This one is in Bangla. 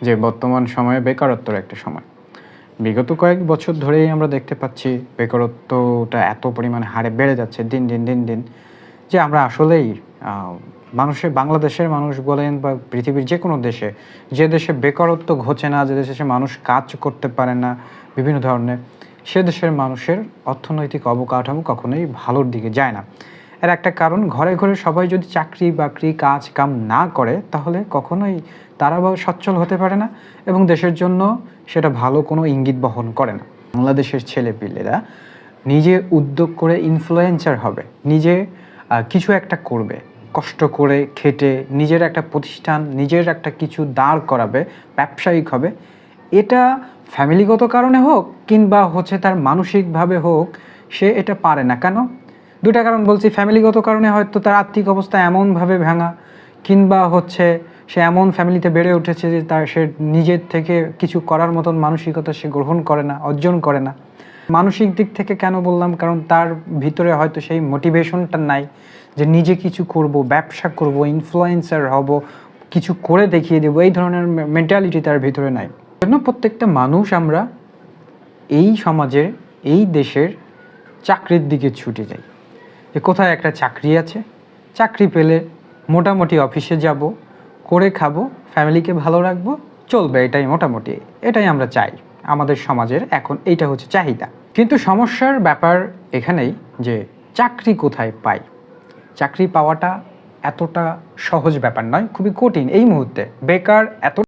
যে বর্তমান সময়ে বেকারত্বের একটা সময়। বিগত কয়েক বছর ধরেই আমরা দেখতে পাচ্ছি বেকারত্বটা এত পরিমাণে হারে বেড়ে যাচ্ছে দিন, যে আমরা আসলেই আ বাংলাদেশের মানুষ বলেন বা পৃথিবীর যেকোনো দেশে, যে দেশে বেকারত্ব ঘোচে না, যে দেশে মানুষ কাজ করতে পারে না বিভিন্ন ধরনের, সে দেশের মানুষের অর্থনৈতিক অবকাঠামো কখনোই ভালোর দিকে যায় না। এর একটা কারণ ঘরে সবাই যদি চাকরি-বাকরি, কাজ-কাম না করে তাহলে কখনোই তারা সচ্ছল হতে পারে না এবং দেশের জন্য সেটা ভালো কোনো ইঙ্গিত বহন করে না। বাংলাদেশের ছেলেপিলেরা নিজে উদ্যোগ করে ইনফ্লুয়েন্সার হবে, নিজে কিছু একটা করবে, কষ্ট করে খেটে নিজের একটা প্রতিষ্ঠান, নিজের একটা কিছু দাঁড় করাবে, ব্যবসায়িক হবে। এটা ফ্যামিলিগত কারণে হোক কিংবা তার মানসিকভাবে হোক, সে এটা পারে না। কেন? ২ টা কারণ বলছি। ফ্যামিলিগত কারণে হয়তো তার আর্থিক অবস্থা এমনভাবে ভাঙা, কিংবা সে এমন ফ্যামিলিতে বেড়ে উঠেছে যে সে নিজের থেকে কিছু করার মতন মানসিকতা সে গ্রহণ করে না, অর্জন করে না। মানসিক দিক থেকে কেন বললাম? কারণ তার ভিতরে হয়তো সেই মোটিভেশনটা নাই যে নিজে কিছু করব, ব্যবসা করব, ইনফ্লুয়েন্সার হব, কিছু করে দেখিয়ে দেব, এই ধরনের মেন্টালিটি তার ভিতরে নাই। জন্য প্রত্যেকটা মানুষ আমরা এই সমাজের, এই দেশের চাকরির দিকে ছুটে যাই। যে কোথায় একটা চাকরি আছে, চাকরি পেলে মোটামুটি অফিসে যাব, করে খাবো, ফ্যামিলিকে ভালো রাখবো, চলবে, এটাই মোটামুটি, এটাই আমরা চাই। আমাদের সমাজের এখন এইটা হচ্ছে চাহিদা। কিন্তু সমস্যার ব্যাপার এখানেই যে চাকরি কোথায় পাই? চাকরি পাওয়াটা এতটা সহজ ব্যাপার নয়, খুবই কঠিন। এই মুহূর্তে বেকার এত